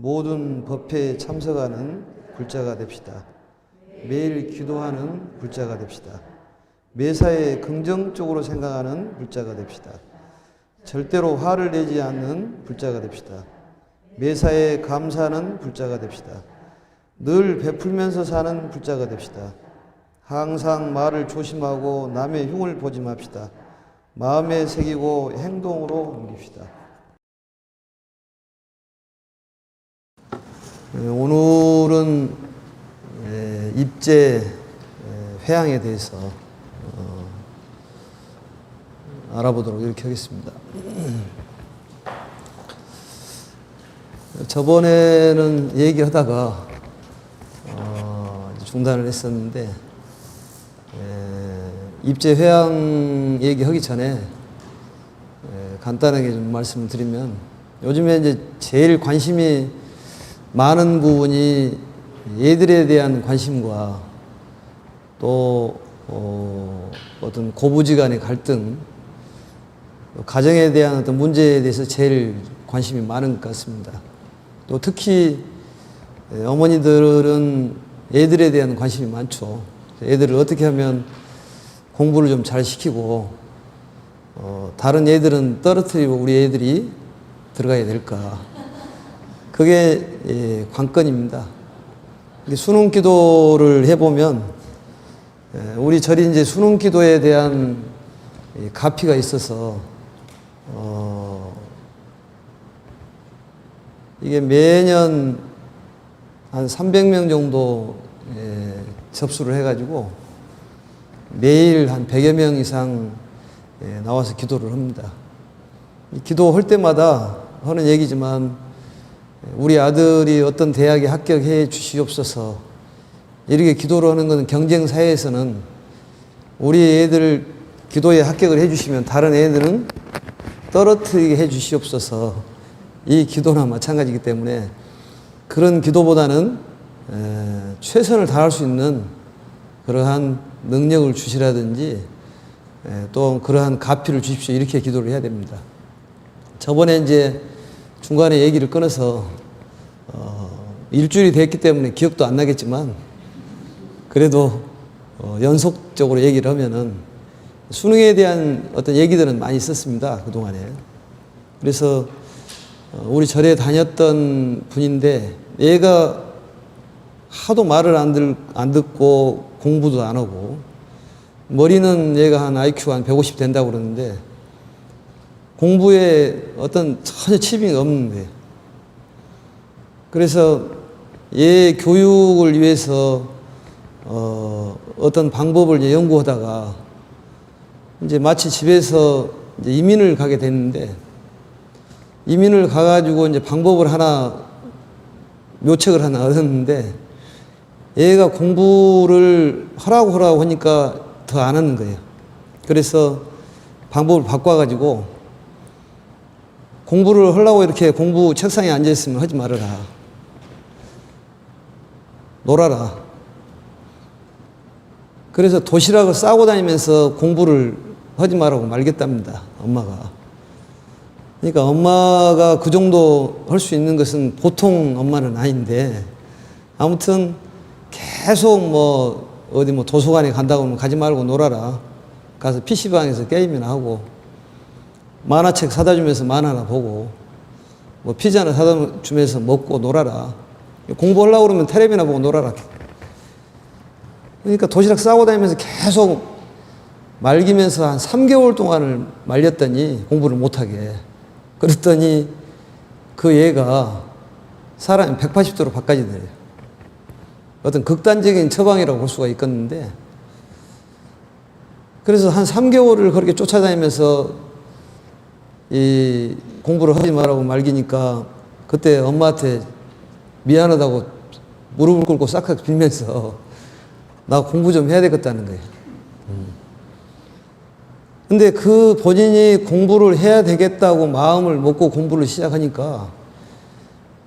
모든 법회에 참석하는 불자가 됩시다. 매일 기도하는 불자가 됩시다. 매사에 긍정적으로 생각하는 불자가 됩시다. 절대로 화를 내지 않는 불자가 됩시다. 매사에 감사하는 불자가 됩시다. 늘 베풀면서 사는 불자가 됩시다. 항상 말을 조심하고 남의 흉을 보지 맙시다. 마음에 새기고 행동으로 옮깁시다. 오늘은 입제 회양에 대해서 알아보도록 이렇게 하겠습니다. 저번에는 얘기하다가 중단을 했었는데 입제 회양 얘기하기 전에 간단하게 좀 말씀을 드리면 요즘에 이제 제일 관심이 많은 부분이 얘들에 대한 관심과 또 어떤 고부지간의 갈등, 가정에 대한 어떤 문제에 대해서 제일 관심이 많은 것 같습니다. 또 특히 어머니들은 애들에 대한 관심이 많죠. 애들을 어떻게 하면 공부를 좀 잘 시키고 다른 애들은 떨어뜨리고 우리 애들이 들어가야 될까. 그게 관건입니다. 수능 기도를 해보면 우리 절이 이제 수능 기도에 대한 가피가 있어서 이게 매년 한 300명 정도 접수를 해가지고 매일 한 100여 명 이상 나와서 기도를 합니다. 기도할 때마다 하는 얘기지만 우리 아들이 어떤 대학에 합격해 주시옵소서. 이렇게 기도를 하는 것은 경쟁 사회에서는 우리 애들 기도에 합격을 해 주시면 다른 애들은 떨어뜨리게 해 주시옵소서. 이 기도나 마찬가지이기 때문에 그런 기도보다는 최선을 다할 수 있는 그러한 능력을 주시라든지 또 그러한 가피를 주십시오. 이렇게 기도를 해야 됩니다. 저번에 이제 중간에 얘기를 끊어서 일주일이 됐기 때문에 기억도 안 나겠지만 그래도 연속적으로 얘기를 하면은 수능에 대한 어떤 얘기들은 많이 있었습니다. 그동안에. 그래서 우리 절에 다녔던 분인데 얘가 하도 말을 안 듣고 공부도 안 하고 머리는 얘가 한 IQ가 한 150 된다고 그러는데 공부에 어떤 전혀 취미가 없는 거예요. 그래서 얘 교육을 위해서 어떤 방법을 이제 연구하다가 이제 마치 집에서 이제 이민을 가게 됐는데 이민을 가가지고 이제 방법을 하나 묘책을 하나 얻었는데 얘가 공부를 하라고 하니까 더 안 하는 거예요. 그래서 방법을 바꿔가지고 공부를 하려고 이렇게 공부 책상에 앉아있으면 하지 말아라. 놀아라. 그래서 도시락을 싸고 다니면서 공부를 하지 말라고 말겠답니다. 엄마가. 그러니까 엄마가 그 정도 할 수 있는 것은 보통 엄마는 아닌데 아무튼 계속 어디 도서관에 간다고 하면 가지 말고 놀아라. 가서 PC방에서 게임이나 하고 만화책 사다 주면서 만화나 보고 피자나 사다 주면서 먹고 놀아라. 공부하려고 그러면 텔레비나 보고 놀아라. 그러니까 도시락 싸고 다니면서 계속 말기면서 한 3개월 동안을 말렸더니 공부를 못하게. 그랬더니 그 얘가 사람이 180도로 바꿔지더래요. 어떤 극단적인 처방이라고 볼 수가 있겠는데 그래서 한 3개월을 그렇게 쫓아다니면서 이 공부를 하지 말라고 말기니까 그때 엄마한테 미안하다고 무릎을 꿇고 싹싹 빌면서 나 공부 좀 해야 되겠다는 거예요. 근데 그 본인이 공부를 해야 되겠다고 마음을 먹고 공부를 시작하니까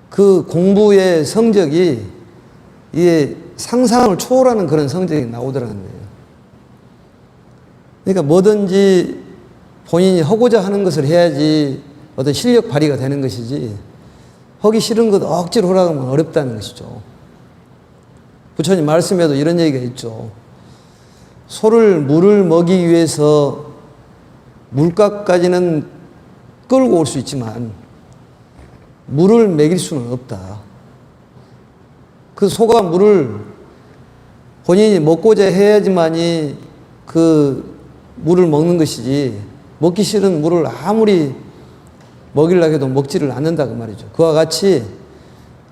그 공부의 성적이 이게 상상을 초월하는 그런 성적이 나오더라는 거예요. 그러니까 뭐든지 본인이 하고자 하는 것을 해야지 어떤 실력 발휘가 되는 것이지 하기 싫은 것 억지로 하라고 하면 어렵다는 것이죠. 부처님 말씀에도 이런 얘기가 있죠. 소를 물을 먹이기 위해서 물가까지는 끌고 올 수 있지만 물을 먹일 수는 없다. 그 소가 물을 본인이 먹고자 해야지만이 그 물을 먹는 것이지, 먹기 싫은 물을 아무리 먹이려고 해도 먹지를 않는다 그 말이죠. 그와 같이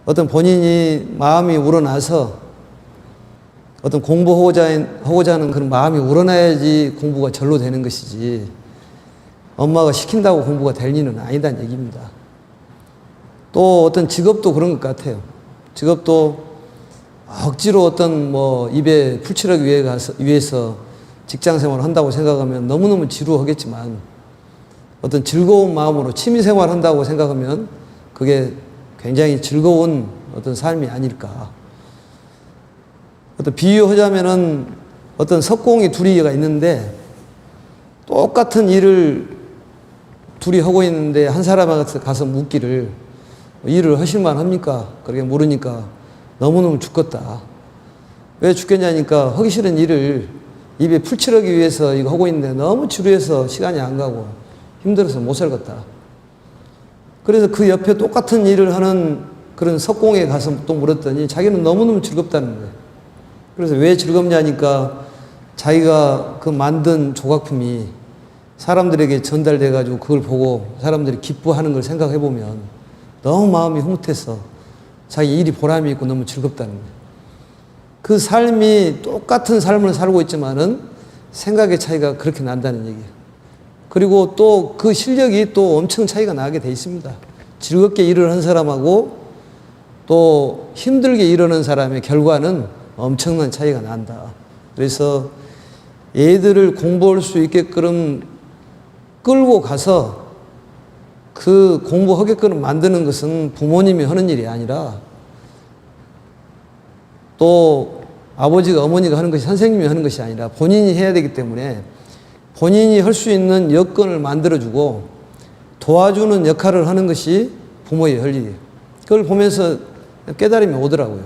어떤 본인이 마음이 우러나서 어떤 공부하고자 하는 그런 마음이 우러나야지 공부가 절로 되는 것이지, 엄마가 시킨다고 공부가 될 일은 아니다는 얘기입니다. 또 어떤 직업도 그런 것 같아요. 직업도 억지로 어떤 뭐 입에 풀칠하기 위해서 직장 생활을 한다고 생각하면 너무너무 지루하겠지만, 어떤 즐거운 마음으로 취미 생활을 한다고 생각하면 그게 굉장히 즐거운 어떤 삶이 아닐까. 어떤 비유하자면은 어떤 석공이 둘이가 있는데 똑같은 일을 둘이 하고 있는데 한 사람한테 가서 묻기를 일을 하실만 합니까? 그렇게 물으니까 너무너무 죽겠다. 왜 죽겠냐니까 하기 싫은 일을 입에 풀칠하기 위해서 이거 하고 있는데 너무 지루해서 시간이 안 가고 힘들어서 못 살겠다. 그래서 그 옆에 똑같은 일을 하는 그런 석공에 가서 또 물었더니 자기는 너무너무 즐겁다는 거예요. 그래서 왜 즐겁냐니까 자기가 그 만든 조각품이 사람들에게 전달돼가지고 그걸 보고 사람들이 기뻐하는 걸 생각해 보면 너무 마음이 흐뭇해서 자기 일이 보람이 있고 너무 즐겁다는 거예요. 그 삶이 똑같은 삶을 살고 있지만은 생각의 차이가 그렇게 난다는 얘기예요. 그리고 또 그 실력이 또 엄청 차이가 나게 돼 있습니다. 즐겁게 일을 한 사람하고 또 힘들게 일하는 사람의 결과는 엄청난 차이가 난다. 그래서 얘들을 공부할 수 있게끔 끌고 가서 그 공부하게끔 만드는 것은 부모님이 하는 일이 아니라 또 아버지가 어머니가 하는 것이, 선생님이 하는 것이 아니라 본인이 해야 되기 때문에 본인이 할 수 있는 여건을 만들어주고 도와주는 역할을 하는 것이 부모의 할 일이에요. 그걸 보면서 깨달음이 오더라고요.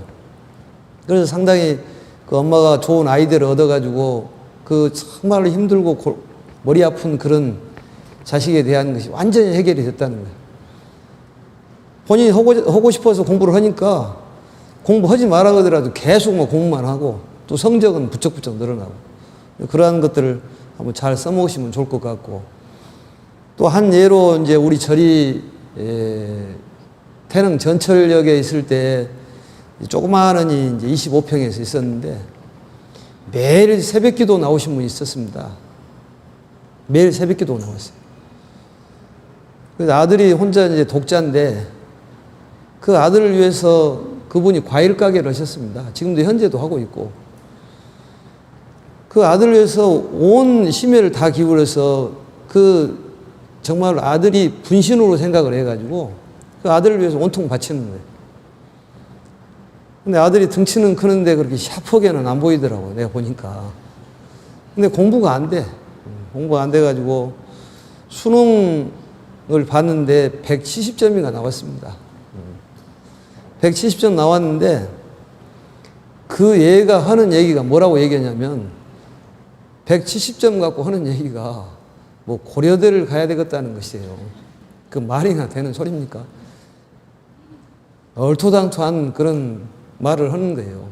그래서 상당히 그 엄마가 좋은 아이디어를 얻어가지고 그 정말로 힘들고 머리 아픈 그런 자식에 대한 것이 완전히 해결이 됐다는 거예요. 본인이 하고 싶어서 공부를 하니까 공부하지 말아 그러더라도 계속 뭐 공부만 하고 또 성적은 부쩍부쩍 늘어나고, 그러한 것들을 한번 잘 써먹으시면 좋을 것 같고, 또 한 예로 이제 우리 절이 태릉 전철역에 있을 때 조그마한 이제 25평에서 있었는데 매일 새벽기도 나오신 분이 있었습니다. 매일 새벽기도 나왔어요. 그래서 아들이 혼자 이제 독자인데 그 아들을 위해서 그분이 과일 가게를 하셨습니다. 지금도 현재도 하고 있고, 그 아들을 위해서 온 심혈을 다 기울여서 그 정말 아들이 분신으로 생각을 해가지고 그 아들을 위해서 온통 바치는 거예요. 근데 아들이 덩치는 크는데 그렇게 샤프하게는 안 보이더라고요. 내가 보니까. 근데 공부가 안 돼. 공부가 안 돼가지고 수능을 봤는데 170점이가 나왔습니다. 170점 나왔는데 그 얘가 하는 얘기가 뭐라고 얘기하냐면 170점 갖고 하는 얘기가 뭐 고려대를 가야 되겠다는 것이에요. 그 말이나 되는 소리입니까? 얼토당토한 그런 말을 하는 거예요.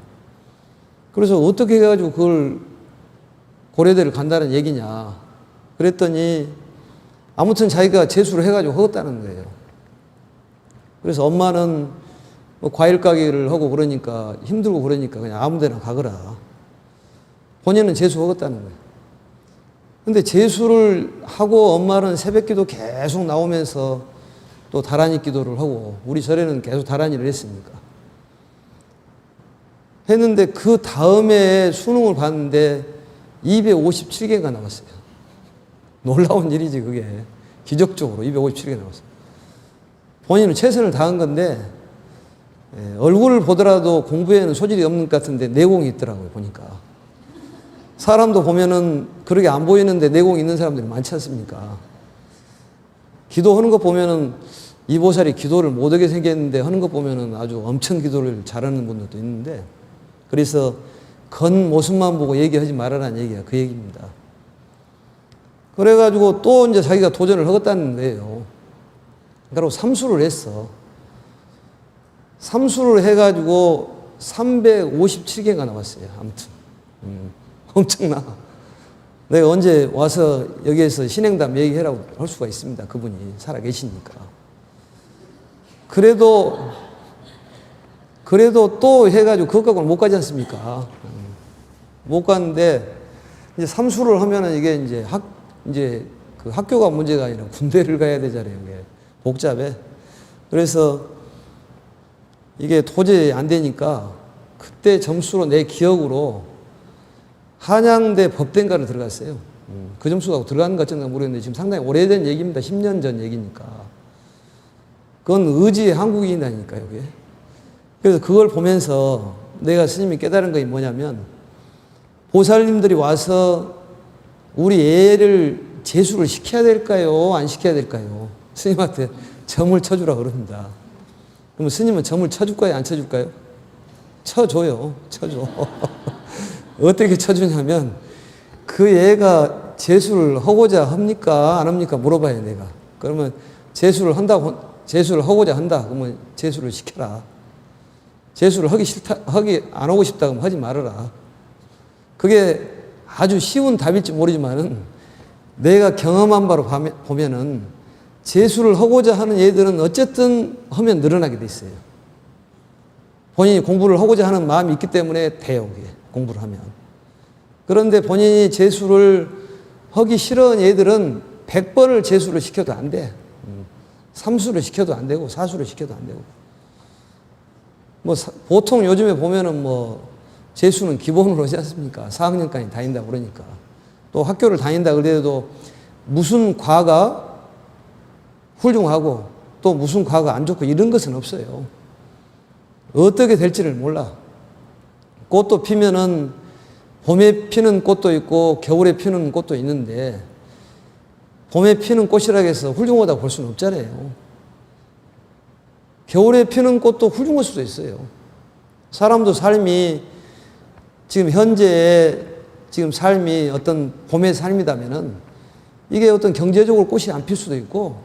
그래서 어떻게 해가지고 그걸 고려대를 간다는 얘기냐 그랬더니 아무튼 자기가 재수를 해가지고 하겠다는 거예요. 그래서 엄마는 뭐 과일 가게를 하고 그러니까 힘들고 그러니까 그냥 아무 데나 가거라. 본인은 재수하겠다는 거예요. 근데 재수를 하고 엄마는 새벽기도 계속 나오면서 또 다란이 기도를 하고, 우리 절에는 계속 다란이를 했으니까. 했는데 그 다음에 수능을 봤는데 257개가 나왔어요. 놀라운 일이지 그게. 기적적으로 257개 나왔어요. 본인은 최선을 다한 건데 얼굴을 보더라도 공부에는 소질이 없는 것 같은데 내공이 있더라고요, 보니까. 사람도 보면은 그렇게 안 보이는데 내공이 있는 사람들이 많지 않습니까? 기도하는 거 보면은 이 보살이 기도를 못하게 생겼는데 하는 거 보면은 아주 엄청 기도를 잘하는 분들도 있는데, 그래서 겉모습만 보고 얘기하지 말아라는 얘기가 그 얘기입니다. 그래가지고 또 이제 자기가 도전을 하겠다는 거예요. 그리고 삼수를 했어. 삼수를 해가지고 357개가 나왔어요. 아무튼. 엄청나. 내가 언제 와서 여기에서 신행담 얘기해라고 할 수가 있습니다. 그분이 살아 계시니까. 그래도 또 해가지고 그것 갖고는 못 가지 않습니까? 못 가는데, 이제 삼수를 하면은 이게 이제 그 학교가 문제가 아니라 군대를 가야 되잖아요. 이게 복잡해. 그래서 이게 도저히 안 되니까 그때 점수로 내 기억으로 한양대 법대인가를 들어갔어요. 그 점수가 들어가는 것 같은가 모르겠는데 지금 상당히 오래된 얘기입니다. 10년 전 얘기니까. 그건 의지의 한국인이라니까요. 그게. 그래서 그걸 보면서 내가 스님이 깨달은 것이 뭐냐면, 보살님들이 와서 우리 애를 재수를 시켜야 될까요? 안 시켜야 될까요? 스님한테 점을 쳐주라 그럽니다. 그럼 스님은 점을 쳐줄까요? 안 쳐줄까요? 쳐줘요. 쳐줘. 어떻게 쳐주냐면, 그 애가 재수를 하고자 합니까? 안 합니까? 물어봐요, 내가. 그러면 재수를 하고자 한다. 그러면 재수를 시켜라. 재수를 안 하고 싶다 그러면 하지 말아라. 그게 아주 쉬운 답일지 모르지만은 내가 경험한 바로 보면은 재수를 하고자 하는 애들은 어쨌든 하면 늘어나게 돼 있어요. 본인이 공부를 하고자 하는 마음이 있기 때문에 돼요, 그게. 공부를 하면. 그런데 본인이 재수를 하기 싫어하는 애들은 100번을 재수를 시켜도 안 돼. 삼수를 시켜도 안 되고, 사수를 시켜도 안 되고. 보통 요즘에 보면은 재수는 기본으로 하지 않습니까? 4학년까지 다닌다고 그러니까. 또 학교를 다닌다 그래도 무슨 과가 훌륭하고 또 무슨 과가 안 좋고 이런 것은 없어요. 어떻게 될지를 몰라. 꽃도 피면은 봄에 피는 꽃도 있고 겨울에 피는 꽃도 있는데, 봄에 피는 꽃이라고 해서 훌륭하다고 볼 수는 없잖아요. 겨울에 피는 꽃도 훌륭할 수도 있어요. 사람도 삶이 지금 현재의 지금 삶이 어떤 봄의 삶이라면은 이게 어떤 경제적으로 꽃이 안 필 수도 있고,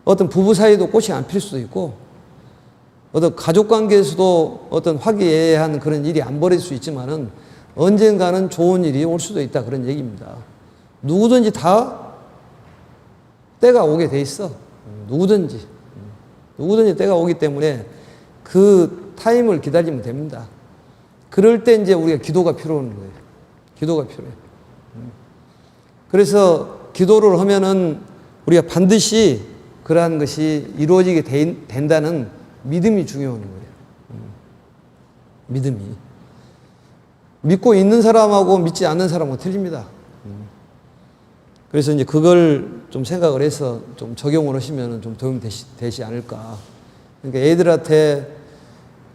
어떤 부부 사이도 꽃이 안 필 수도 있고, 어떤 가족 관계에서도 어떤 화기애애한 그런 일이 안 벌어질 수 있지만은 언젠가는 좋은 일이 올 수도 있다, 그런 얘기입니다. 누구든지 다 때가 오게 돼 있어. 누구든지 때가 오기 때문에 그 타임을 기다리면 됩니다. 그럴 때 이제 우리가 기도가 필요한 거예요. 기도가 필요해. 그래서 기도를 하면은 우리가 반드시 그러한 것이 이루어지게 된다는 믿음이 중요한 거예요. 믿음이. 믿고 있는 사람하고 믿지 않는 사람하고 틀립니다. 그래서 이제 그걸 좀 생각을 해서 좀 적용을 하시면 좀 도움이 되지 않을까. 그러니까 애들한테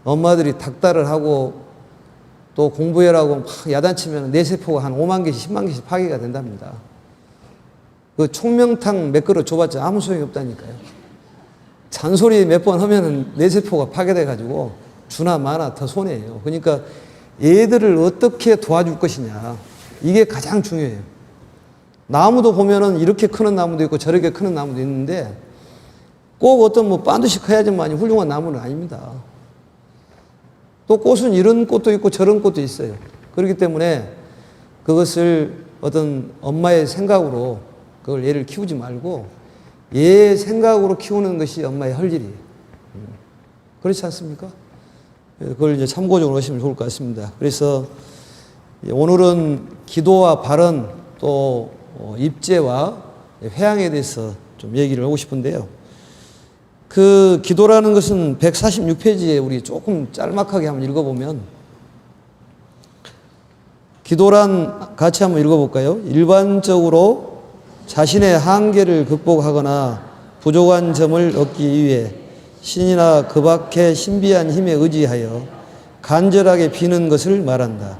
엄마들이 닥달을 하고 또 공부해라고 막 야단치면 뇌세포가 한 5만 개씩 10만 개씩 파괴가 된답니다. 그 총명탕 몇 그릇 줘봤자 아무 소용이 없다니까요. 잔소리 몇 번 하면은 뇌세포가 파괴돼가지고 주나 마나 더 손해예요. 그러니까 애들을 어떻게 도와줄 것이냐, 이게 가장 중요해요. 나무도 보면은 이렇게 크는 나무도 있고 저렇게 크는 나무도 있는데 꼭 어떤 반드시 커야지만 훌륭한 나무는 아닙니다. 또 꽃은 이런 꽃도 있고 저런 꽃도 있어요. 그렇기 때문에 그것을 어떤 엄마의 생각으로 그걸 얘를 키우지 말고 얘의 생각으로 키우는 것이 엄마의 할 일이에요. 그렇지 않습니까? 그걸 이제 참고적으로 하시면 좋을 것 같습니다. 그래서 오늘은 기도와 발언 또 입제와 회향에 대해서 좀 얘기를 하고 싶은데요. 그 기도라는 것은 146페이지에 우리 조금 짤막하게 한번 읽어보면, 기도란 같이 한번 읽어볼까요? 일반적으로 자신의 한계를 극복하거나 부족한 점을 얻기 위해 신이나 그 밖의 신비한 힘에 의지하여 간절하게 비는 것을 말한다.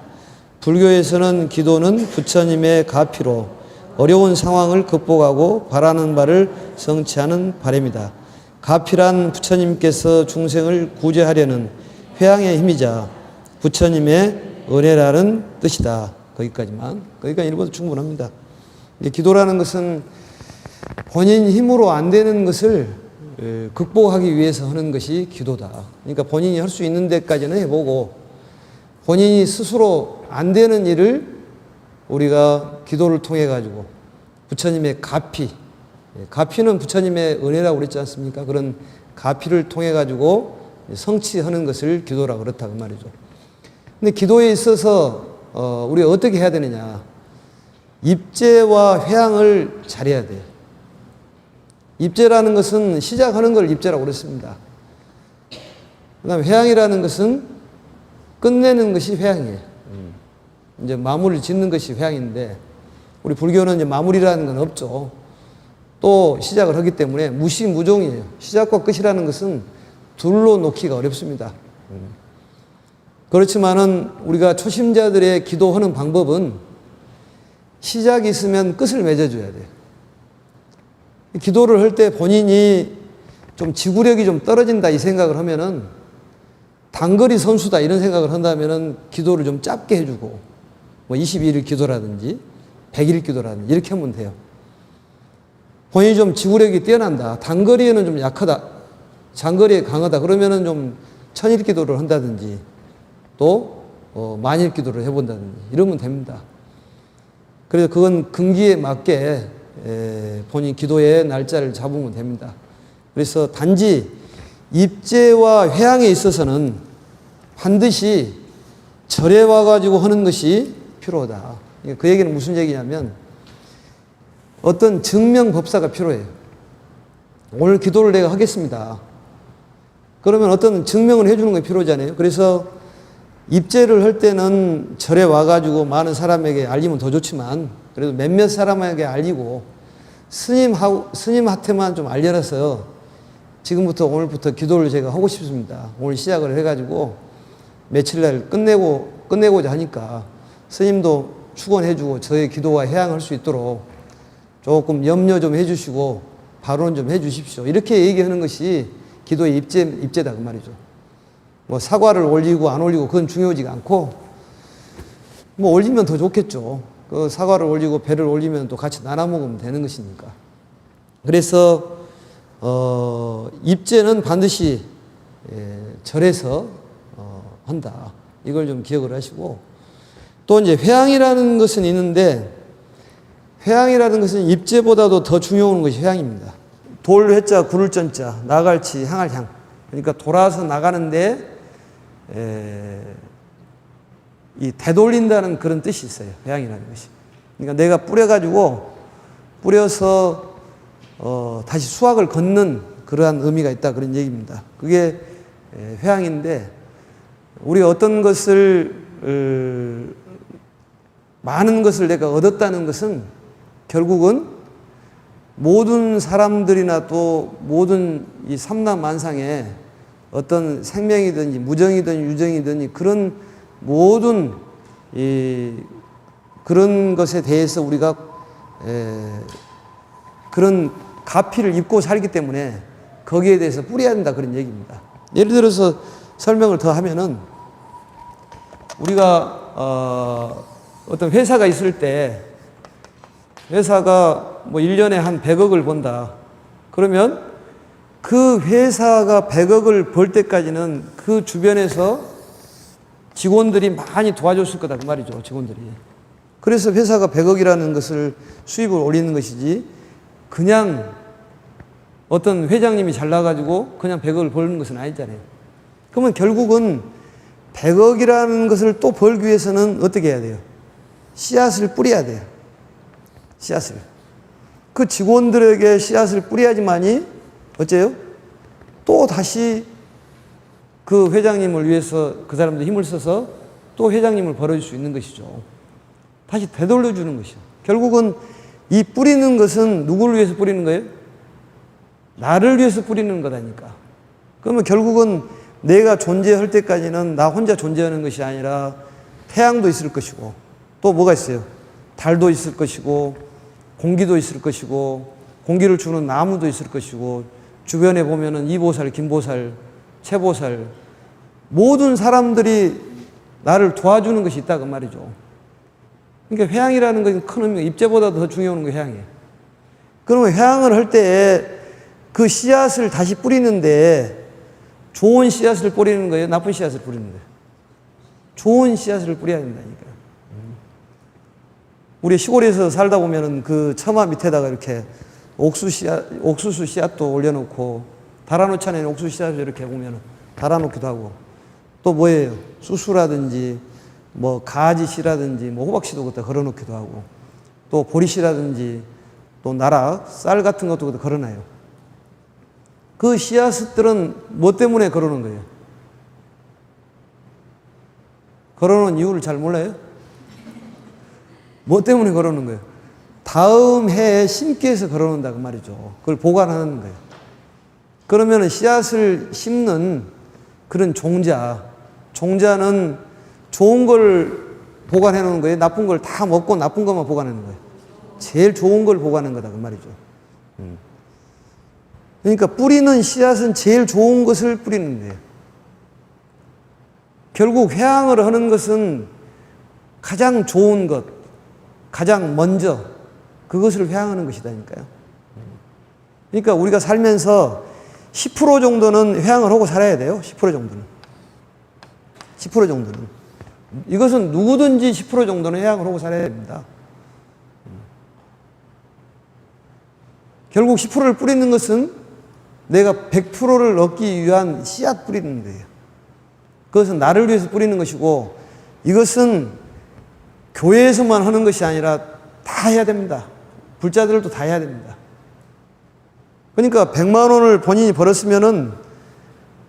불교에서는 기도는 부처님의 가피로 어려운 상황을 극복하고 바라는 바를 성취하는 바람이다. 가필한 부처님께서 중생을 구제하려는 회양의 힘이자 부처님의 은혜라는 뜻이다. 거기까지 읽어도 충분합니다. 기도라는 것은 본인 힘으로 안 되는 것을 극복하기 위해서 하는 것이 기도다. 그러니까 본인이 할 수 있는 데까지는 해보고 본인이 스스로 안 되는 일을 우리가 기도를 통해 가지고 부처님의 가피는 부처님의 은혜라고 그랬지 않습니까? 그런 가피를 통해 가지고 성취하는 것을 기도라고 그렇다 그 말이죠. 근데 기도에 있어서 우리가 어떻게 해야 되느냐? 입제와 회양을 잘해야 돼요. 입제라는 것은 시작하는 걸 입제라고 그랬습니다. 그 다음에 회양이라는 것은 끝내는 것이 회양이에요. 이제 마무리를 짓는 것이 회양인데, 우리 불교는 이제 마무리라는 건 없죠. 또 시작을 하기 때문에 무시무종이에요. 시작과 끝이라는 것은 둘로 놓기가 어렵습니다. 그렇지만은 우리가 초심자들의 기도하는 방법은 시작이 있으면 끝을 맺어줘야 돼요. 기도를 할 때 본인이 좀 지구력이 좀 떨어진다 이 생각을 하면은, 단거리 선수다 이런 생각을 한다면은 기도를 좀 짧게 해주고, 뭐 21일 기도라든지 100일 기도라든지 이렇게 하면 돼요. 본인이 좀 지구력이 뛰어난다, 단거리에는 좀 약하다, 장거리에 강하다 그러면은 좀 1000일 기도를 한다든지 또 만일 기도를 해본다든지 이러면 됩니다. 그래서 그건 근기에 맞게 본인 기도의 날짜를 잡으면 됩니다. 그래서 단지 입제와 회양에 있어서는 반드시 절에 와가지고 하는 것이 필요하다. 그 얘기는 무슨 얘기냐면, 어떤 증명법사가 필요해요. 오늘 기도를 내가 하겠습니다. 그러면 어떤 증명을 해주는 게 필요하잖아요. 그래서 입제를 할 때는 절에 와가지고 많은 사람에게 알리면 더 좋지만, 그래도 몇몇 사람에게 알리고 스님한테만 좀 알려놔서 지금부터 오늘부터 기도를 제가 하고 싶습니다. 오늘 시작을 해가지고 며칠날 끝내고자 하니까 스님도 축원해주고 저의 기도와 회양할 수 있도록 조금 염려 좀 해주시고 발언 좀 해주십시오. 이렇게 얘기하는 것이 기도의 입제다 그 말이죠. 뭐 사과를 올리고 안 올리고 그건 중요하지가 않고, 뭐 올리면 더 좋겠죠. 그 사과를 올리고 배를 올리면 또 같이 나눠 먹으면 되는 것이니까. 그래서 입제는 반드시 절에서 한다. 이걸 좀 기억을 하시고, 또 이제 회양이라는 것은 있는데, 회양이라는 것은 입제보다도 더 중요한 것이 회양입니다. 돌 회자 구를 전자 나갈치 향할 향. 그러니까 돌아서 나가는데 이 되돌린다는 그런 뜻이 있어요. 회양이라는 것이. 그러니까 내가 뿌려서 다시 수확을 걷는 그러한 의미가 있다 그런 얘기입니다. 그게 회양인데, 우리가 어떤 것을 많은 것을 내가 얻었다는 것은 결국은 모든 사람들이나 또 모든 이 삼라만상에 어떤 생명이든지 무정이든 유정이든 그런 모든 그런 것에 대해서 우리가 그런 가피를 입고 살기 때문에 거기에 대해서 뿌려야 된다 그런 얘기입니다. 예를 들어서 설명을 더 하면은, 우리가 어떤 회사가 있을 때 회사가 뭐 1년에 한 100억을 번다. 그러면 그 회사가 100억을 벌 때까지는 그 주변에서 직원들이 많이 도와줬을 거다 그 말이죠. 직원들이. 그래서 회사가 100억이라는 것을 수입을 올리는 것이지, 그냥 어떤 회장님이 잘나가지고 그냥 100억을 버는 것은 아니잖아요. 그러면 결국은 100억이라는 것을 또 벌기 위해서는 어떻게 해야 돼요? 씨앗을 뿌려야 돼요. 씨앗을. 그 직원들에게 씨앗을 뿌려야지만이 어째요? 또 다시 그 회장님을 위해서 그 사람들 힘을 써서 또 회장님을 벌어줄 수 있는 것이죠. 다시 되돌려주는 것이죠. 결국은 이 뿌리는 것은 누구를 위해서 뿌리는 거예요? 나를 위해서 뿌리는 거다니까. 그러면 결국은 내가 존재할 때까지는 나 혼자 존재하는 것이 아니라 태양도 있을 것이고, 또 뭐가 있어요? 달도 있을 것이고, 공기도 있을 것이고, 공기를 주는 나무도 있을 것이고, 주변에 보면은 이보살, 김보살, 최보살 모든 사람들이 나를 도와주는 것이 있다 그 말이죠. 그러니까 회양이라는 것은 큰 의미가 입제보다 더 중요한 게 회양이에요. 그러면 회양을 할 때 그 씨앗을 다시 뿌리는데 좋은 씨앗을 뿌리는 거예요? 나쁜 씨앗을 뿌리는 거예요? 좋은 씨앗을 뿌려야 된다니까요. 우리 시골에서 살다 보면은 그 처마 밑에다가 이렇게 옥수수 씨앗도 올려놓고 달아놓지 않은 옥수수 씨앗을 이렇게 보면은 달아놓기도 하고 또 뭐예요? 수수라든지 뭐 가지씨라든지 뭐 호박씨도 그때 걸어놓기도 하고 또 보리씨라든지 또 나락, 쌀 같은 것도 그때 걸어놔요. 그 씨앗들은 뭐 때문에 걸어놓은 거예요? 걸어놓은 이유를 잘 몰라요? 뭐 때문에 걸어놓은 거예요? 다음 해에 심기 위해서 걸어놓는다 그 말이죠. 그걸 보관하는 거예요. 그러면 씨앗을 심는 그런 종자는 좋은 걸 보관해 놓는 거예요? 나쁜 걸 다 먹고 나쁜 것만 보관해 놓는 거예요? 제일 좋은 걸 보관하는 거다 그 말이죠. 그러니까 뿌리는 씨앗은 제일 좋은 것을 뿌리는 거예요. 결국 회양을 하는 것은 가장 좋은 것, 가장 먼저 그것을 회양하는 것이다니까요. 그러니까 우리가 살면서 10% 정도는 회양을 하고 살아야 돼요. 10% 정도는. 10% 정도는. 이것은 누구든지 10% 정도는 회양을 하고 살아야 됩니다. 결국 10%를 뿌리는 것은 내가 100%를 얻기 위한 씨앗 뿌리는 거예요. 그것은 나를 위해서 뿌리는 것이고 이것은 교회에서만 하는 것이 아니라 다 해야 됩니다. 불자들도 다 해야 됩니다. 그러니까 100만 원을 본인이 벌었으면은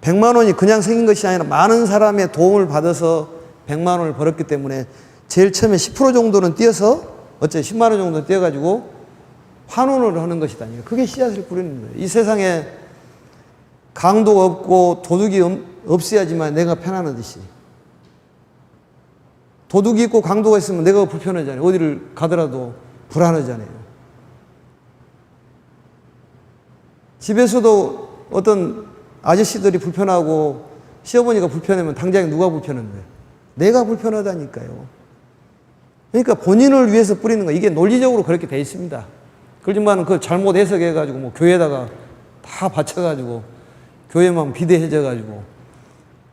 100만 원이 그냥 생긴 것이 아니라 많은 사람의 도움을 받아서 100만 원을 벌었기 때문에 제일 처음에 10% 정도는 띄어서 어째 10만 원 정도 띄어가지고 환원을 하는 것이다. 그게 씨앗을 뿌리는 거예요. 이 세상에 강도가 없고 도둑이 없어야지만 내가 편안하듯이. 도둑이 있고 강도가 있으면 내가 불편하잖아요. 어디를 가더라도 불안하잖아요. 집에서도 어떤 아저씨들이 불편하고 시어머니가 불편하면 당장에 누가 불편한 거예요? 내가 불편하다니까요. 그러니까 본인을 위해서 뿌리는 거 이게 논리적으로 그렇게 돼 있습니다. 그렇지만 그걸 잘못 해석해가지고 뭐 교회에다가 다 바쳐가지고 교회만 비대해져가지고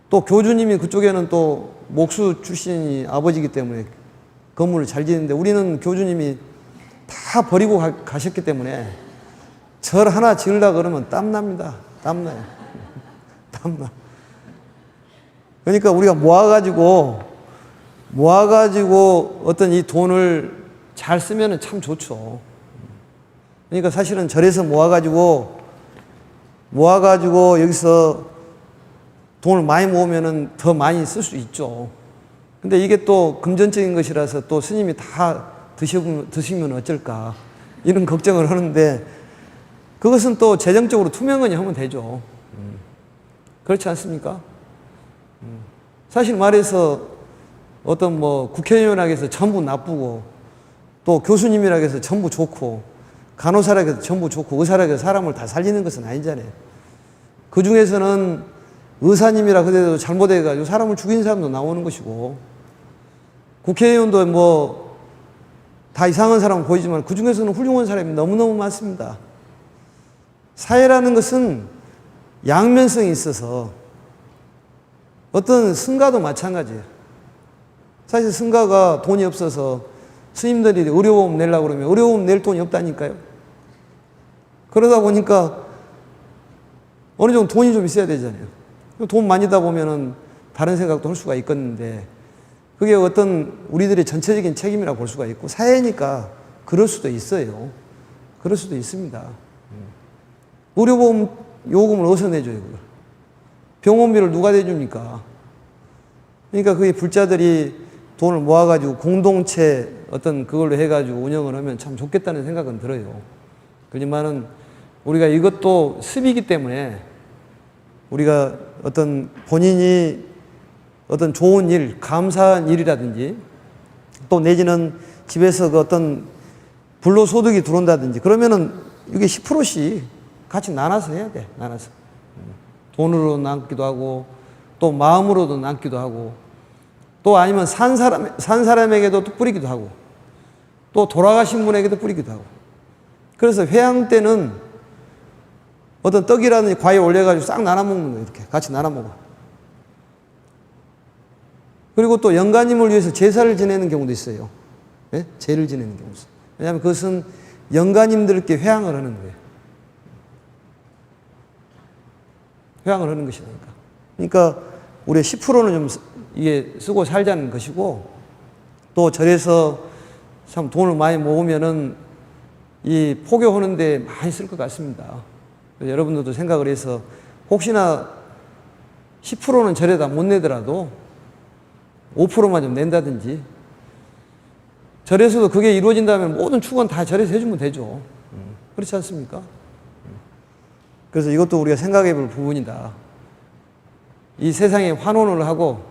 또 교주님이 그쪽에는 또 목수 출신이 아버지이기 때문에 건물을 잘 짓는데 우리는 교주님이 다 버리고 가셨기 때문에 절 하나 지으려고 그러면 땀납니다. 땀나요. 땀나. 그러니까 우리가 모아가지고 어떤 이 돈을 잘 쓰면 참 좋죠. 그러니까 사실은 절에서 모아가지고 여기서 돈을 많이 모으면은 더 많이 쓸 수 있죠. 근데 이게 또 금전적인 것이라서 또 스님이 다 드시면 어쩔까 이런 걱정을 하는데 그것은 또 재정적으로 투명하게 하면 되죠. 그렇지 않습니까? 사실 말해서 어떤 뭐 국회의원에게 해서 전부 나쁘고 또 교수님이라고 해서 전부 좋고 간호사라고 해서 전부 좋고 의사라고 해서 사람을 다 살리는 것은 아니잖아요. 그 중에서는 의사님이라 그래도 잘못해가지고 사람을 죽인 사람도 나오는 것이고 국회의원도 뭐 다 이상한 사람 보이지만 그 중에서는 훌륭한 사람이 너무너무 많습니다. 사회라는 것은 양면성이 있어서 어떤 승가도 마찬가지예요. 사실 승가가 돈이 없어서 스님들이 의료보험 내려고 그러면 의료보험 낼 돈이 없다니까요. 그러다 보니까 어느 정도 돈이 좀 있어야 되잖아요. 돈 많이다 보면은 다른 생각도 할 수가 있겠는데 그게 어떤 우리들의 전체적인 책임이라고 볼 수가 있고 사회니까 그럴 수도 있어요. 그럴 수도 있습니다. 의료보험 요금을 어디서 내줘요? 그걸? 병원비를 누가 내줍니까? 그러니까 그게 불자들이 돈을 모아가지고 공동체 어떤 그걸로 해가지고 운영을 하면 참 좋겠다는 생각은 들어요. 그렇지만은 우리가 이것도 습이기 때문에 우리가 어떤 본인이 어떤 좋은 일, 감사한 일이라든지 또 내지는 집에서 그 어떤 불로소득이 들어온다든지 그러면은 이게 10%씩 같이 나눠서 해야 돼. 나눠서. 돈으로 나누기도 하고 또 마음으로도 나누기도 하고 또 아니면 산 사람에게도 또 뿌리기도 하고 또 돌아가신 분에게도 뿌리기도 하고. 그래서 회양 때는 어떤 떡이라든지 과일 올려가지고 싹 나눠 먹는 거예요. 이렇게 같이 나눠 먹어. 그리고 또 영가님을 위해서 제사를 지내는 경우도 있어요. 예? 제를 지내는 경우도 있어요. 왜냐하면 그것은 영가님들께 회양을 하는 거예요. 회양을 하는 것이니까. 그러니까 우리 10%는 좀 이게 쓰고 살자는 것이고 또 절에서 참 돈을 많이 모으면은 이 포교하는데 많이 쓸 것 같습니다. 여러분들도 생각을 해서 혹시나 10%는 절에다 못 내더라도 5%만 좀 낸다든지 절에서도 그게 이루어진다면 모든 축원 다 절에서 해주면 되죠. 그렇지 않습니까? 그래서 이것도 우리가 생각해 볼 부분이다. 이 세상에 환원을 하고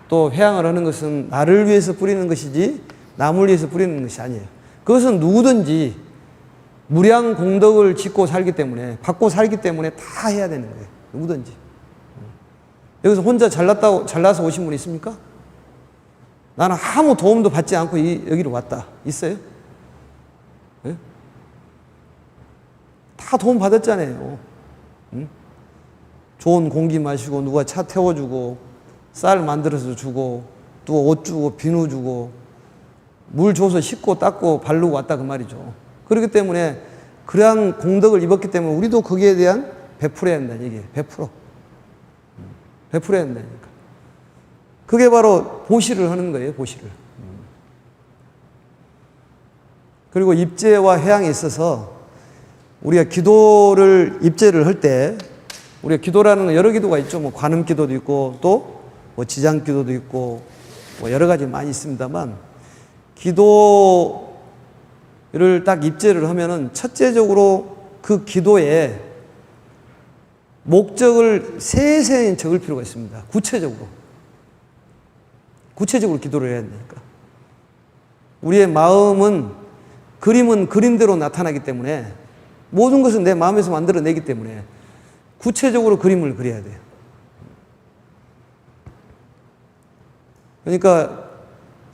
또 회양을 하는 것은 나를 위해서 뿌리는 것이지 남을 위해서 뿌리는 것이 아니에요. 그것은 누구든지 무량 공덕을 짓고 살기 때문에 받고 살기 때문에 다 해야 되는 거예요. 누구든지. 여기서 혼자 잘나서 오신 분 있습니까? 나는 아무 도움도 받지 않고 여기로 왔다. 있어요? 네? 다 도움 받았잖아요. 응? 좋은 공기 마시고 누가 차 태워주고 쌀 만들어서 주고 또 옷 주고 비누 주고 물 줘서 씻고 닦고 바르고 왔다 그 말이죠. 그렇기 때문에 그러한 공덕을 입었기 때문에 우리도 거기에 대한 베풀어야 한다는 얘기예요. 100%. 베풀어야 한다니까. 그게 바로 보시를 하는 거예요. 보시를. 그리고 입제와 회양에 있어서 우리가 기도를 입제를 할 때 우리가 기도라는 건 여러 기도가 있죠. 뭐 관음 기도도 있고 또 뭐 지장 기도도 있고 뭐 여러 가지 많이 있습니다만 기도를 딱 입제를 하면은 첫째적으로 그 기도에 목적을 세세히 적을 필요가 있습니다. 구체적으로 기도를 해야 되니까. 우리의 마음은 그림은 그림대로 나타나기 때문에 모든 것은 내 마음에서 만들어내기 때문에 구체적으로 그림을 그려야 돼요. 그러니까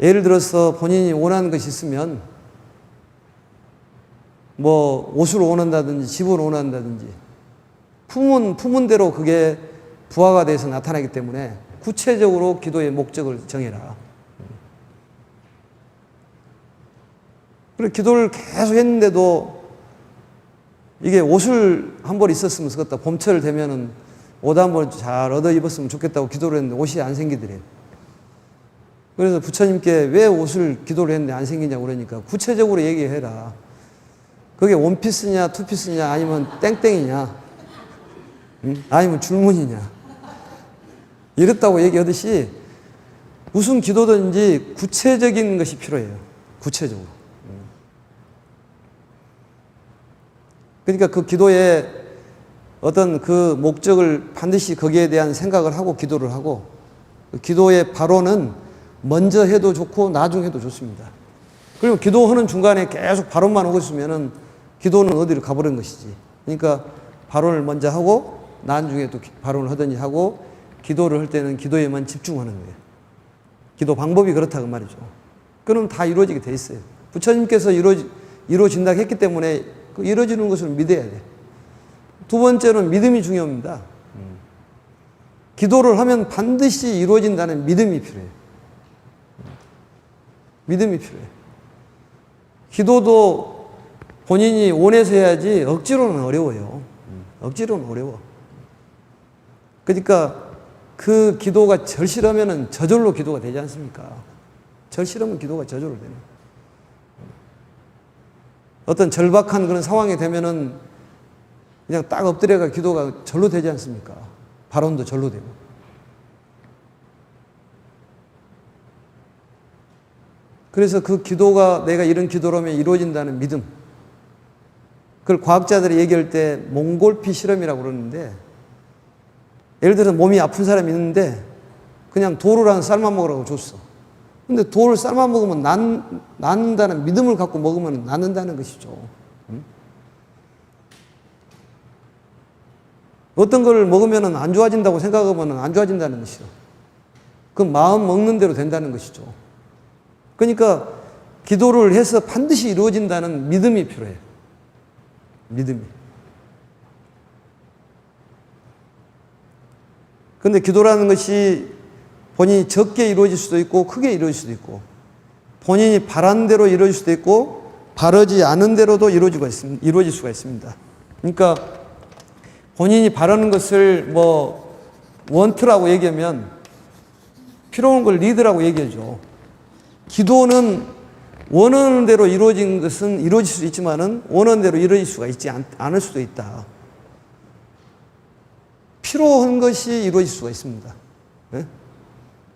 예를 들어서 본인이 원하는 것이 있으면 뭐 옷을 원한다든지 집을 원한다든지 품은 대로 그게 부화가 돼서 나타나기 때문에 구체적으로 기도의 목적을 정해라. 그리고 기도를 계속 했는데도 이게 옷을 한 벌 있었으면 좋겠다. 봄철 되면은 옷 한 벌 잘 얻어 입었으면 좋겠다고 기도를 했는데 옷이 안 생기더래요. 그래서 부처님께 왜 옷을 기도를 했는데 안 생기냐고 그러니까 구체적으로 얘기해라. 그게 원피스냐 투피스냐 아니면 땡땡이냐 아니면 줄무늬냐 이랬다고 얘기하듯이 무슨 기도든지 구체적인 것이 필요해요. 구체적으로. 그러니까 그 기도에 어떤 그 목적을 반드시 거기에 대한 생각을 하고 기도를 하고 기도의 발언은 먼저 해도 좋고 나중에 해도 좋습니다. 그리고 기도하는 중간에 계속 발언만 하고 있으면은 기도는 어디로 가버린 것이지. 그러니까 발언을 먼저 하고 나중에 또 발언을 하더니 하고 기도를 할 때는 기도에만 집중하는 거예요. 기도 방법이 그렇다 그 말이죠. 그럼 다 이루어지게 돼 있어요. 부처님께서 이루어진다고 했기 때문에 그 이루어지는 것을 믿어야 돼. 두 번째는 믿음이 중요합니다. 기도를 하면 반드시 이루어진다는 믿음이 필요해요. 믿음이 필요해요. 기도도 본인이 원해서 해야지 억지로는 어려워요. 억지로는 어려워. 그러니까 그 기도가 절실하면은 저절로 기도가 되지 않습니까? 절실하면 기도가 저절로 되는 거예요. 어떤 절박한 그런 상황이 되면은 그냥 딱 엎드려가 기도가 절로 되지 않습니까? 발언도 절로 되고. 그래서 그 기도가 내가 이런 기도라면 이루어진다는 믿음. 그걸 과학자들이 얘기할 때 몽골피 실험이라고 그러는데 예를 들어서 몸이 아픈 사람이 있는데 그냥 돌을 삶아 먹으라고 줬어. 근데 돌을 삶아 먹으면 낫는다는 믿음을 갖고 먹으면 낫는다는 것이죠. 어떤 걸 먹으면 안 좋아진다고 생각하면 안 좋아진다는 것이죠. 그 마음 먹는 대로 된다는 것이죠. 그러니까 기도를 해서 반드시 이루어진다는 믿음이 필요해요. 믿음이. 그런데 기도라는 것이 본인이 적게 이루어질 수도 있고 크게 이루어질 수도 있고 본인이 바란 대로 이루어질 수도 있고 바라지 않은 대로도 이루어질 수가 있습니다. 그러니까 본인이 바라는 것을 뭐 원트라고 얘기하면 필요한 걸 리드라고 얘기하죠. 기도는 원하는 대로 이루어진 것은 이루어질 수 있지만은 원하는 대로 이루어질 수가 있지 않을 수도 있다. 필요한 것이 이루어질 수가 있습니다. 네?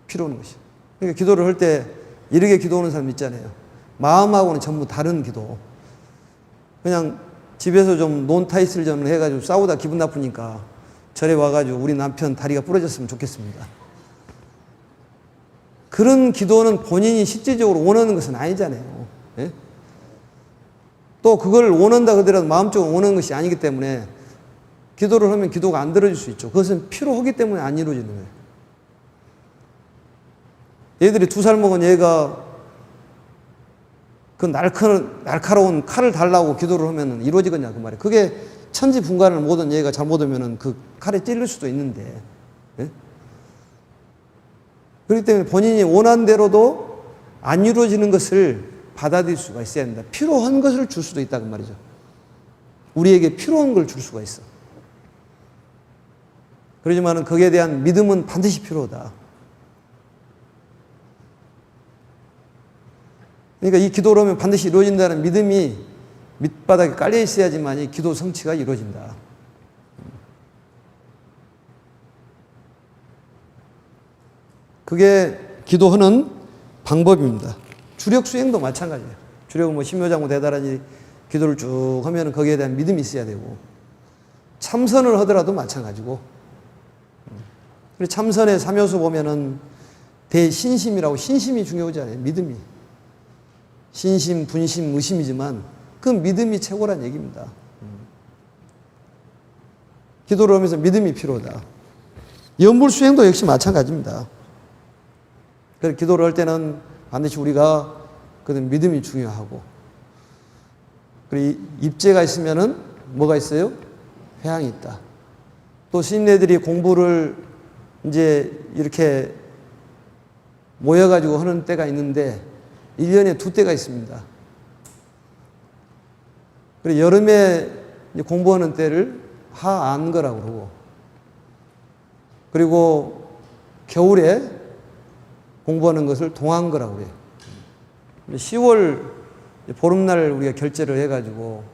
필요한 것이. 그러니까 기도를 할 때 이렇게 기도하는 사람 있잖아요. 마음하고는 전부 다른 기도. 그냥 집에서 좀 논타이틀 전 해가지고 싸우다 기분 나쁘니까 절에 와가지고 우리 남편 다리가 부러졌으면 좋겠습니다. 그런 기도는 본인이 실질적으로 원하는 것은 아니잖아요. 예? 또 그걸 원한다 그러더라도 마음적으로 원하는 것이 아니기 때문에 기도를 하면 기도가 안 들어질 수 있죠. 그것은 필요하기 때문에 안 이루어지는 거예요. 얘들이 2살 먹은 얘가 그 날카로운 칼을 달라고 기도를 하면 이루어지겠냐 그 말이에요. 그게 천지분간을 모든 얘가 잘못하면 그 칼에 찔릴 수도 있는데. 예? 그렇기 때문에 본인이 원한 대로도 안 이루어지는 것을 받아들일 수가 있어야 된다. 필요한 것을 줄 수도 있다 그 말이죠. 우리에게 필요한 걸 줄 수가 있어. 그러지만 거기에 대한 믿음은 반드시 필요하다. 그러니까 이 기도를 하면 반드시 이루어진다는 믿음이 밑바닥에 깔려 있어야지만 이 기도 성취가 이루어진다. 그게 기도하는 방법입니다. 주력 수행도 마찬가지예요. 주력은 뭐 심요장구 대다라니 기도를 쭉 하면 거기에 대한 믿음이 있어야 되고 참선을 하더라도 마찬가지고 참선의 3요소 보면은 대신심이라고 신심이 중요하잖아요. 믿음이. 신심, 분심, 의심이지만 그 믿음이 최고란 얘기입니다. 기도를 하면서 믿음이 필요하다. 염불수행도 역시 마찬가지입니다. 그래서 기도를 할 때는 반드시 우리가 그 믿음이 중요하고 그리고 입죄가 있으면은 뭐가 있어요? 회향이 있다. 또 스님네들이 공부를 이제 이렇게 모여가지고 하는 때가 있는데 1년에 2때가 있습니다. 그리고 여름에 공부하는 때를 하안거라고 그러고 그리고 겨울에 공부하는 것을 동안거라고 그래요. 10월 보름날 우리가 결제를 해가지고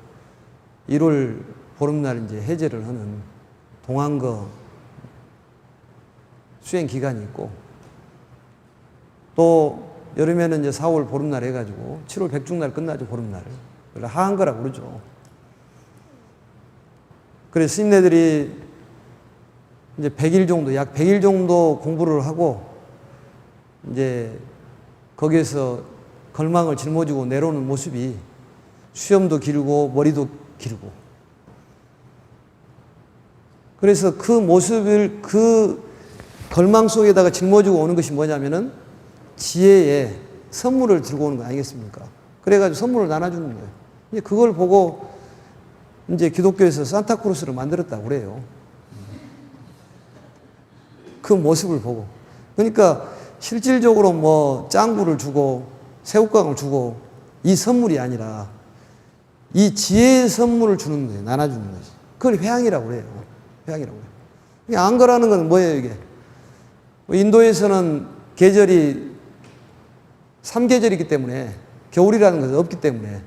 1월 보름날 이제 해제를 하는 동안거 수행 기간이 있고 또 여름에는 이제 4월 보름날 해가지고 7월 백중날 끝나죠, 보름날. 그래서 하한거라고 그러죠. 그래서 스님네들이 이제 100일 정도, 약 100일 정도 공부를 하고 이제 거기에서 걸망을 짊어지고 내려오는 모습이 수염도 길고 머리도 길고 그래서 그 모습을 그 걸망 속에다가 짊어지고 오는 것이 뭐냐면은 지혜의 선물을 들고 오는 거 아니겠습니까? 그래가지고 선물을 나눠주는 거예요. 이제 그걸 보고 이제 기독교에서 산타크로스를 만들었다고 그래요. 그 모습을 보고. 그러니까 실질적으로 뭐 짱구를 주고 새우깡을 주고 이 선물이 아니라 이 지혜의 선물을 주는 거예요. 나눠주는 거지. 그걸 회향이라고 그래요. 회향이라고 해요. 안거라는 건 뭐예요, 이게? 인도에서는 계절이 3계절이기 때문에 겨울이라는 것은 없기 때문에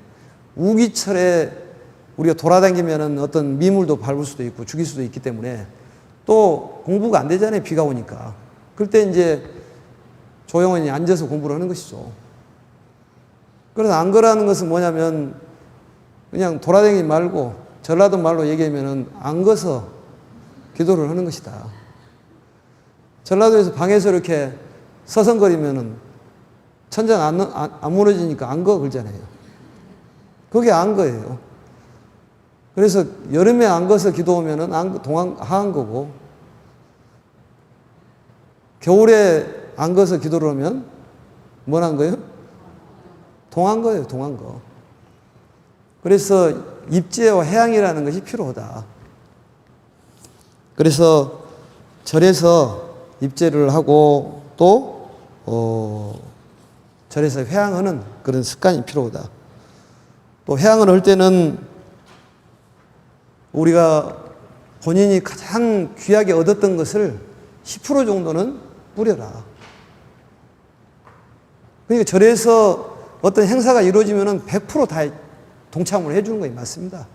우기철에 우리가 돌아다니면은 어떤 미물도 밟을 수도 있고 죽일 수도 있기 때문에 또 공부가 안 되잖아요. 비가 오니까. 그럴 때 이제 조용히 앉아서 공부를 하는 것이죠. 그래서 안거라는 것은 뭐냐면 그냥 돌아다니지 말고 전라도 말로 얘기하면은 안거서 기도를 하는 것이다. 전라도에서 방에서 이렇게 서성거리면은 천장 안 무너지니까 안거 그러잖아요. 그게 안거예요. 그래서 여름에 안 거서 기도하면은 하한 거고, 겨울에 안 거서 기도를 하면 뭘 한 거예요? 동한 거예요, 동한 거. 그래서 입제와 해양이라는 것이 필요하다. 그래서 절에서 입제를 하고 또 절에서 회양하는 그런 습관이 필요하다. 또 회양을 할 때는 우리가 본인이 가장 귀하게 얻었던 것을 10% 정도는 뿌려라. 그러니까 절에서 어떤 행사가 이루어지면 100%다 동참을 해주는 것이 맞습니다.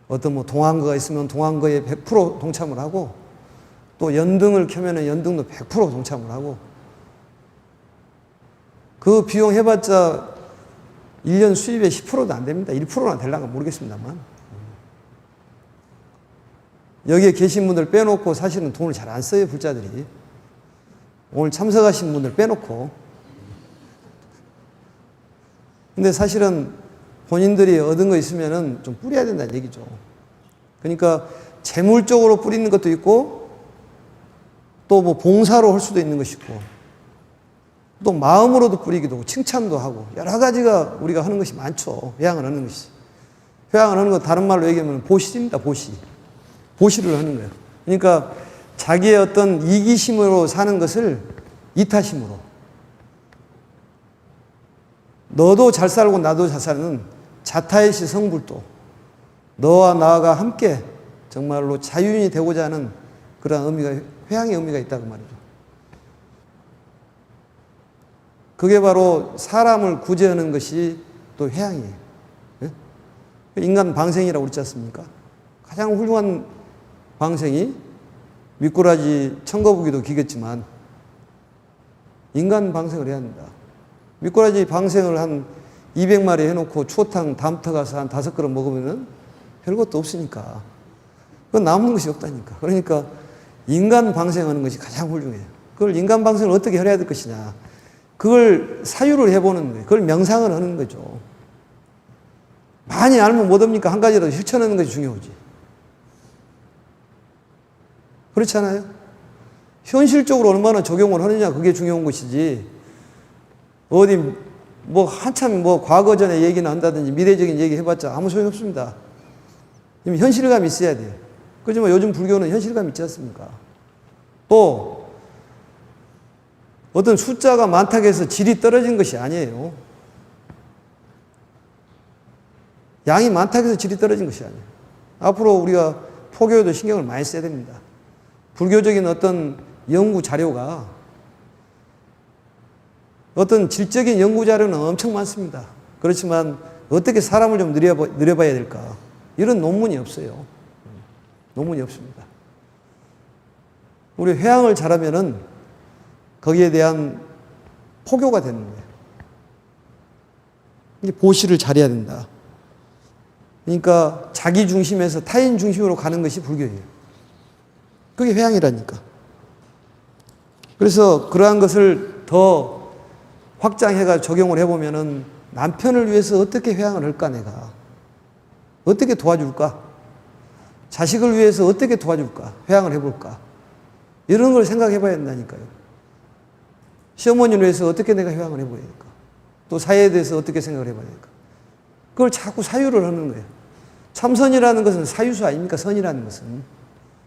어떤 뭐 동안거가 있으면 동안거에 100% 동참을 하고, 또 연등을 켜면 연등도 100% 동참을 하고, 그 비용 해봤자 1년 수입의 10%도 안 됩니다. 1%나 될란가 모르겠습니다만. 여기에 계신 분들 빼놓고 사실은 돈을 잘 안 써요, 불자들이. 오늘 참석하신 분들 빼놓고. 근데 사실은 본인들이 얻은 거 있으면은 좀 뿌려야 된다는 얘기죠. 그러니까 재물적으로 뿌리는 것도 있고, 또 뭐 봉사로 할 수도 있는 것이 있고, 또 마음으로도 뿌리기도 하고, 칭찬도 하고, 여러 가지가 우리가 하는 것이 많죠. 회양을 하는 것이. 회양을 하는 거 다른 말로 얘기하면 보시입니다, 보시. 보시를 하는 거예요. 그러니까 자기의 어떤 이기심으로 사는 것을 이타심으로. 너도 잘 살고 나도 잘 사는 자타의시 성불도, 너와 나가 함께 정말로 자유인이 되고자 하는 그런 의미가, 회양의 의미가 있다고 말이죠. 그게 바로 사람을 구제하는 것이 또 회양이에요. 인간 방생이라고 그러지 않습니까? 가장 훌륭한 방생이 미꾸라지 청거부기도 기겠지만 인간 방생을 해야 합니다. 미꾸라지 방생을 한 200마리 해놓고 추어탕 다음부터 가서 한 5그릇 먹으면 별것도 없으니까. 그건 남는 것이 없다니까. 그러니까 인간 방생하는 것이 가장 훌륭해요. 그걸 인간 방생을 어떻게 해야 될 것이냐. 그걸 사유를 해보는 거예요. 그걸 명상을 하는 거죠. 많이 알면 못합니까? 한 가지라도 실천하는 것이 중요하지. 그렇잖아요? 현실적으로 얼마나 적용을 하느냐, 그게 중요한 것이지. 어디 뭐 한참 뭐 과거 전에 얘기나 한다든지 미래적인 얘기 해봤자 아무 소용 없습니다. 현실감이 있어야 돼요. 그렇지만 요즘 불교는 현실감 있지 않습니까? 또 어떤 숫자가 많다고 해서 질이 떨어진 것이 아니에요. 양이 많다고 해서 질이 떨어진 것이 아니에요. 앞으로 우리가 포교에도 신경을 많이 써야 됩니다. 불교적인 어떤 연구 자료가, 어떤 질적인 연구 자료는 엄청 많습니다. 그렇지만 어떻게 사람을 좀 늘려봐야 될까? 이런 논문이 없어요. 논문이 없습니다. 우리 회양을 잘하면은 거기에 대한 포교가 되는 거예요. 이게 보시를 잘해야 된다. 그러니까 자기 중심에서 타인 중심으로 가는 것이 불교예요. 그게 회양이라니까. 그래서 그러한 것을 더 확장해가 적용을 해보면은 남편을 위해서 어떻게 회양을 할까, 내가. 어떻게 도와줄까? 자식을 위해서 어떻게 도와줄까? 회양을 해볼까? 이런 걸 생각해 봐야 된다니까요. 시어머니를 위해서 어떻게 내가 회양을 해봐야 될까? 또 사회에 대해서 어떻게 생각을 해봐야 될까? 그걸 자꾸 사유를 하는 거예요. 참선이라는 것은 사유수 아닙니까? 선이라는 것은.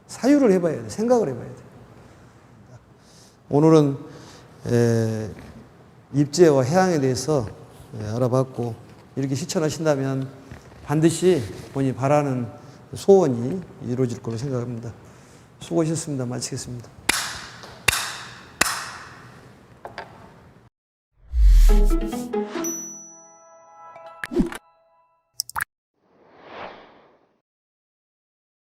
사유를 해봐야 돼. 생각을 해봐야 돼. 오늘은 입제와 해양에 대해서 알아봤고, 이렇게 실천하신다면 반드시 본인이 바라는 소원이 이루어질 거로 생각합니다. 수고하셨습니다. 마치겠습니다.